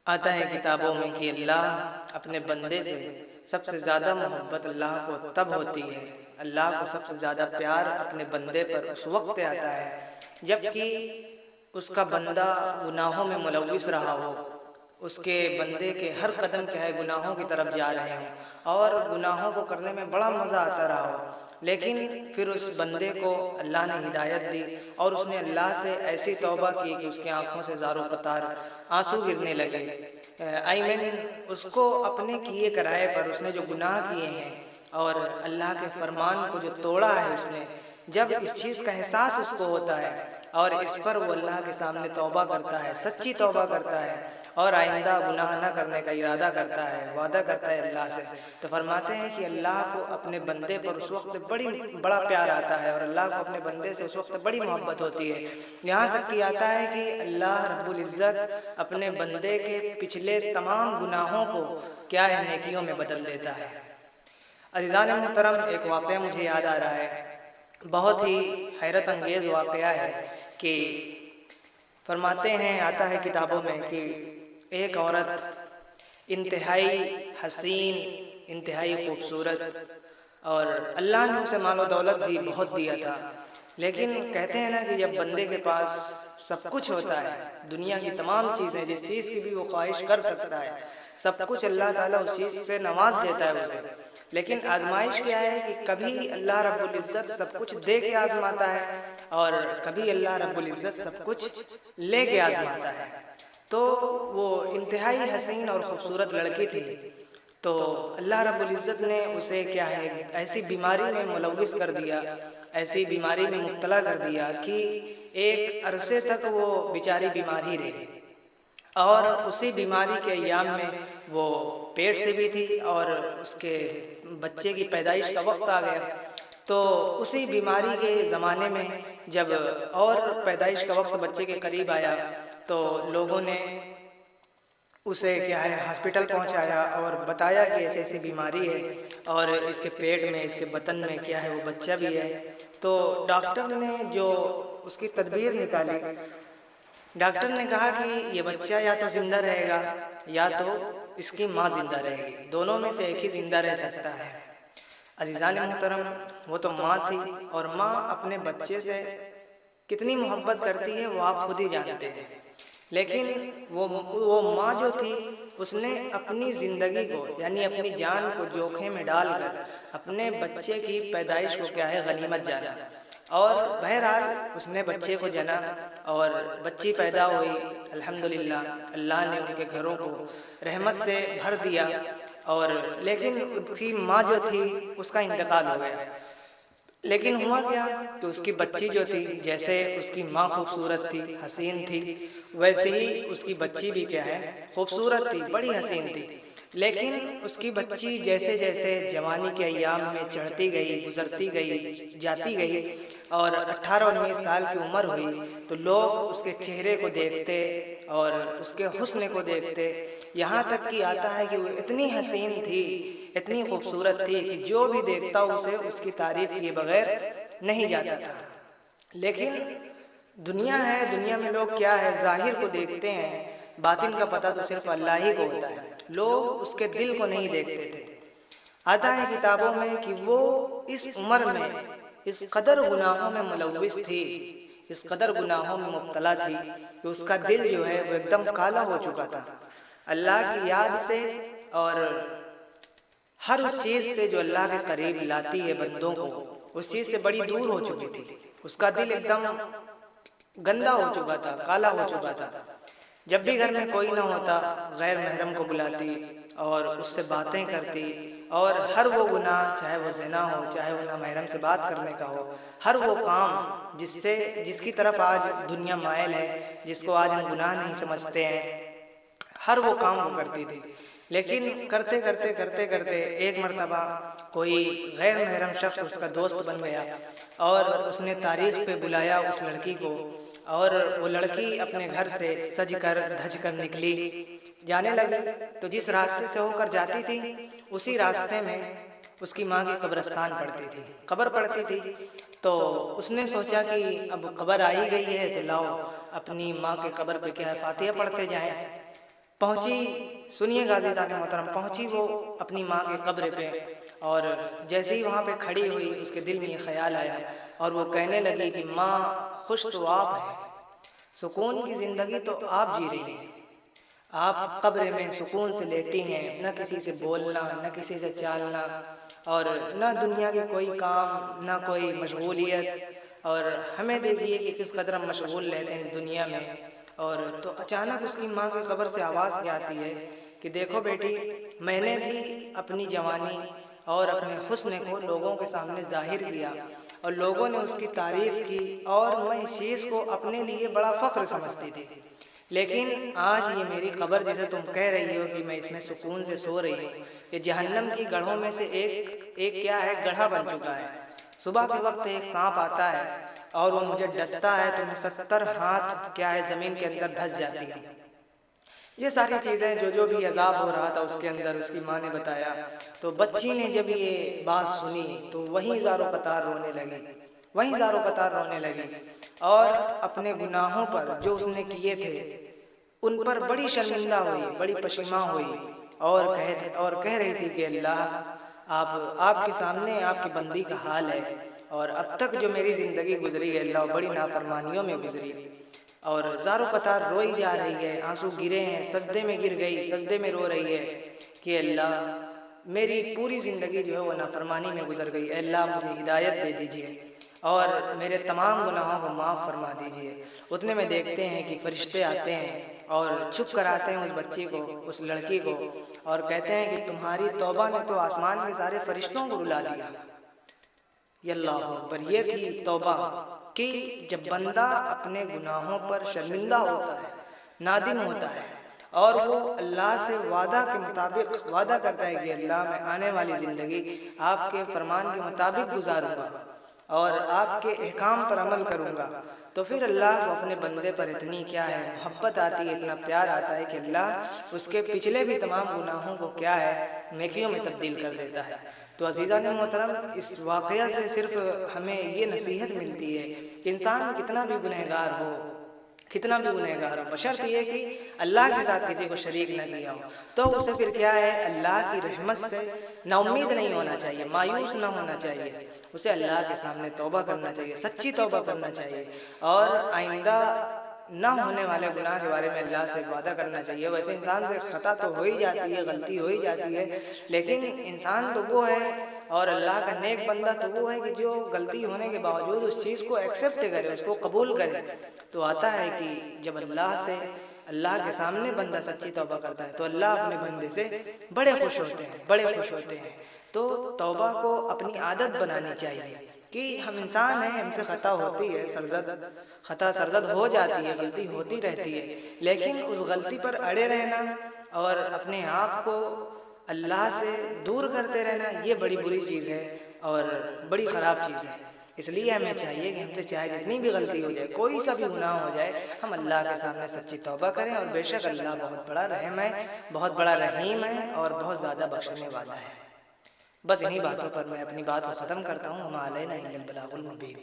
آتا ہے کتابوں میں کہ اللہ اپنے بندے سے سب سے زیادہ محبت اللہ کو تب ہوتی ہے، اللہ کو سب سے زیادہ پیار اپنے بندے پر اس وقت آتا ہے جبکہ اس کا بندہ گناہوں میں ملوث رہا ہو، اس کے بندے کے ہر قدم کیا ہے گناہوں کی طرف جا رہے ہوں اور گناہوں کو کرنے میں بڑا مزہ آتا رہا ہو، لیکن پھر اس بندے کو اللہ نے ہدایت دی اور اس نے اللہ سے ایسی توبہ کی کہ اس کی آنکھوں سے زار و قطار آنسو گرنے لگے۔ اس کو اپنے کیے کرائے پر اس نے جو گناہ کیے ہیں اور اللہ کے فرمان کو جو توڑا ہے اس نے، جب اس چیز کا احساس اس کو ہوتا ہے اور اس پر وہ اللہ کے سامنے توبہ کرتا ہے، سچی توبہ کرتا ہے اور آئندہ گناہ نہ کرنے کا ارادہ کرتا ہے، وعدہ کرتا ہے اللہ سے، تو فرماتے ہیں کہ اللہ کو اپنے بندے پر اس وقت بڑا پیار آتا ہے اور اللہ کو اپنے بندے سے اس وقت بڑی محبت ہوتی ہے، یہاں تک کہ آتا ہے کہ اللہ رب العزت اپنے بندے کے پچھلے تمام گناہوں کو کیا ہے نیکیوں میں بدل دیتا ہے۔ عزیزان محترم، ایک واقعہ مجھے یاد آ رہا ہے، بہت ہی حیرت انگیز واقعہ ہے کہ فرماتے ہیں، آتا ہے کتابوں میں کہ ایک عورت انتہائی حسین، انتہائی خوبصورت، اور اللہ نے اسے مال و دولت بھی بہت دیا تھا، لیکن کہتے ہیں نا کہ جب بندے کے پاس سب کچھ ہوتا ہے، دنیا کی تمام چیزیں، جس چیز کی بھی وہ خواہش کر سکتا ہے، سب کچھ اللہ تعالیٰ اس چیز سے نواز دیتا ہے اسے، لیکن آزمائش کیا ہے کہ کبھی اللہ رب العزت سب کچھ دے کے آزماتا ہے اور کبھی اللہ رب العزت سب کچھ لے کے آزماتا ہے۔ تو وہ انتہائی حسین اور خوبصورت لڑکی تھی، تو اللہ رب العزت نے اسے کیا ہے ایسی بیماری میں ملوث کر دیا، ایسی بیماری میں مبتلا کر دیا کہ ایک عرصے تک وہ بیچاری بیمار ہی رہی، اور اسی بیماری کے ایام میں وہ پیٹ سے بھی تھی اور اس کے بچے کی پیدائش کا وقت آ گیا، تو اسی بیماری کے زمانے میں جب اور پیدائش کا وقت بچے کے قریب آیا تو لوگوں نے اسے کیا ہے ہاسپٹل پہنچایا اور بتایا کہ ایسی ایسی بیماری ہے اور اس کے پیٹ میں، اس کے بطن میں کیا ہے وہ بچہ بھی ہے، تو ڈاکٹر نے جو اس کی تدبیر نکالی، ڈاکٹر نے کہا کہ یہ بچہ یا تو زندہ رہے گا یا تو اس کی ماں زندہ رہے گی، دونوں میں سے ایک ہی زندہ رہ سکتا ہے۔ عزیزان محترم، وہ تو ماں تھی اور ماں اپنے بچے سے کتنی محبت کرتی ہے وہ آپ خود ہی جانتے ہیں، لیکن وہ ماں جو تھی اس نے اپنی زندگی کو یعنی اپنی جان کو جوکھم میں ڈال کر اپنے بچے کی پیدائش کو کیا ہے غنیمت جانا، اور بہرحال اس نے بچے کو جنا اور بچی پیدا ہوئی، الحمدللہ اللہ نے ان کے گھروں کو رحمت سے بھر دیا، اور لیکن اس کی ماں جو تھی اس کا انتقال ہو گیا، لیکن ہوا کیا کہ اس کی بچی جو تھی، جیسے اس کی ماں خوبصورت تھی، حسین تھی، ویسے ہی اس کی بچی بھی کیا ہے خوبصورت تھی، بڑی حسین تھی، لیکن اس کی بچی جیسے جیسے جوانی کے ایام میں چڑھتی گئی، گزرتی گئی، جاتی گئی اور 18-19 سال کی عمر ہوئی تو لوگ اس کے چہرے کو دیکھتے اور اس کے حسن کو دیکھتے، یہاں تک کہ آتا ہے کہ وہ اتنی حسین تھی، اتنی خوبصورت تھی کہ جو بھی دیکھتا اسے اس کی تعریف کیے بغیر نہیں جاتا تھا، لیکن دنیا ہے، دنیا میں لوگ کیا ہے ظاہر کو دیکھتے ہیں، باطن کا پتہ تو صرف اللہ ہی کو ہوتا ہے، لوگ اس کے دل کو نہیں دیکھتے تھے۔ آتا ہے کتابوں میں کہ وہ اس عمر میں اس قدر گناہوں میں ملوث تھی، اس قدر گناہوں میں مبتلا تھی کہ اس کا دل جو ہے وہ ایک دم کالا ہو چکا تھا اللہ کی یاد سے، اور ہر اس چیز سے جو اللہ کے قریب لاتی ہے بندوں کو، اس چیز سے بڑی دور ہو چکی تھی، اس کا دل ایک دم گندا ہو چکا تھا، کالا ہو چکا تھا، جب بھی گھر میں کوئی نہ ہوتا غیر محرم کو بلاتی اور اس سے باتیں کرتی، اور ہر وہ گناہ چاہے وہ زنا ہو، چاہے وہ نامحرم سے بات کرنے کا ہو، ہر وہ کام جس کی طرف آج دنیا مائل ہے، جس کو آج ہم گناہ نہیں سمجھتے ہیں، ہر وہ کام وہ کرتی تھی، لیکن کرتے کرتے کرتے کرتے ایک مرتبہ کوئی غیر محرم شخص اس کا دوست بن گیا اور اس نے تاریخ پہ بلایا اس لڑکی کو، اور وہ لڑکی اپنے گھر سے سج کر دھج کر نکلی، جانے لگی تو جس راستے سے ہو کر جاتی تھی اسی راستے میں اس کی ماں کی قبرستان پڑتی تھی، قبر پڑتی تھی، تو اس نے سوچا کہ اب قبر آئی گئی ہے تو لاؤ اپنی ماں کے قبر پہ کیا ہے فاتحہ پڑھتے جائیں۔ پہنچی، سنیے گا عزیزان محترم، پہنچی وہ اپنی ماں کے قبر پہ، اور جیسے ہی وہاں پہ کھڑی ہوئی اس کے دل میں یہ خیال آیا اور وہ کہنے لگی کہ ماں خوش تو آپ ہیں، سکون کی زندگی تو آپ جی رہی ہیں، آپ قبر میں سکون سے لیٹی ہیں، نہ کسی سے بولنا، نہ کسی سے چالنا، اور نہ دنیا کے کوئی کام، نہ کوئی مشغولیت، اور ہمیں دیکھیے کہ کس قدر ہم مشغول رہتے ہیں اس دنیا میں۔ اور تو اچانک اس کی ماں کی قبر سے آواز کیا آتی ہے کہ دیکھو بیٹی، میں نے بھی اپنی جوانی اور اپنے حسن کو لوگوں کے سامنے ظاہر کیا اور لوگوں نے اس کی تعریف کی، اور میں اس چیز کو اپنے لیے بڑا فخر سمجھتی تھی، لیکن آج یہ میری قبر جسے تم کہہ رہی ہو کہ میں اس میں سکون سے سو رہی ہوں، یہ جہنم کی گڑھوں میں سے ایک کیا ہے، گڑھا بن چکا ہے۔ صبح کے وقت ایک سانپ آتا ہے اور وہ مجھے ڈستا ہے تو میں 70 ہاتھ کیا ہے زمین کے اندر دھس جاتی ہے۔ یہ ساری چیزیں جو بھی عذاب ہو رہا تھا اس کے اندر اس کی ماں نے بتایا، تو بچی نے جب یہ بات سنی تو وہیں زارو قطار رونے لگی، وہیں زارو قطار رونے لگی، اور اپنے گناہوں پر جو اس نے کیے تھے ان پر بڑی شرمندہ ہوئی، بڑی پشیماں ہوئی، اور کہہ رہی تھی کہ اللہ، آپ کے سامنے آپ کی بندی کا حال ہے، اور اب تک جو میری زندگی گزری ہے اللہ بڑی نافرمانیوں میں گزری، اور زارو قطار روئی جا رہی ہے، آنسو گرے ہیں، سجدے میں گر گئی، سجدے میں رو رہی ہے کہ اللہ میری پوری زندگی جو ہے وہ نافرمانی میں گزر گئی، اے اللہ مجھے ہدایت دے دیجئے اور میرے تمام گناہوں کو معاف فرما دیجئے۔ اتنے میں دیکھتے ہیں کہ فرشتے آتے ہیں اور چھپ کر آتے ہیں اس بچی کو، اس لڑکی کو، اور کہتے ہیں کہ تمہاری توبہ نے تو آسمان میں سارے فرشتوں کو رلا دیا۔ یا اللہ اکبر، یہ تھی توبہ کہ جب بندہ اپنے گناہوں پر شرمندہ ہوتا ہے، نادم ہوتا ہے، اور وہ اللہ سے وعدہ کے مطابق وعدہ کرتا ہے کہ اللہ میں آنے والی زندگی آپ کے فرمان کے مطابق گزاروں گا اور آپ کے احکام پر عمل کروں گا، تو پھر اللہ کو اپنے بندے پر اتنی کیا ہے محبت آتی ہے، اتنا پیار آتا ہے کہ اللہ اس کے پچھلے بھی تمام گناہوں کو کیا ہے نیکیوں میں تبدیل کر دیتا ہے۔ تو عزیزان محترم، اس واقعہ سے صرف ہمیں یہ نصیحت ملتی ہے کہ انسان کتنا بھی گنہگار ہو، کتنا بھی گنہگار ہو، بشرط یہ کہ اللہ کے ساتھ کسی کو شریک نہ کیا ہو، تو اسے پھر کیا ہے اللہ کی رحمت سے نا امید نہیں ہونا چاہیے، مایوس نہ ہونا چاہیے، اسے اللہ کے سامنے توبہ کرنا چاہیے، سچی توبہ کرنا چاہیے، اور آئندہ نہ ہونے والے گناہ کے بارے میں اللہ سے وعدہ کرنا چاہیے۔ ویسے انسان سے خطا تو ہو ہی جاتی ہے، غلطی ہو ہی جاتی ہے، لیکن انسان تو وہ ہے اور اللہ کا نیک بندہ تو وہ ہے کہ جو غلطی ہونے کے باوجود اس چیز کو ایکسیپٹ کرے، اس کو قبول کرے۔ تو آتا ہے کہ جب اللہ کے سامنے بندہ سچی توبہ کرتا ہے تو اللہ اپنے بندے سے بڑے خوش ہوتے ہیں، بڑے خوش ہوتے ہیں۔ تو توبہ کو اپنی عادت بنانی چاہیے کہ ہم انسان ہیں، ہم سے خطا ہوتی ہے، خطا سرزد ہو جاتی ہے، غلطی ہوتی رہتی ہے، لیکن اس غلطی پر اڑے رہنا اور اپنے آپ کو اللہ سے دور کرتے رہنا یہ بڑی بری چیز ہے اور بڑی خراب چیز ہے۔ اس لیے ہمیں چاہیے کہ ہم سے چاہے جتنی بھی غلطی ہو جائے، کوئی سا بھی گناہ ہو جائے، ہم اللہ کے سامنے سچی توبہ کریں، اور بے شک اللہ بہت بڑا رحم ہے، بہت بڑا رحیم ہے، اور بہت زیادہ بخشنے والا ہے۔ بس انہی باتوں پر میں اپنی بات کو ختم کرتا ہوں۔ وما علینا الا البلاغ المبین۔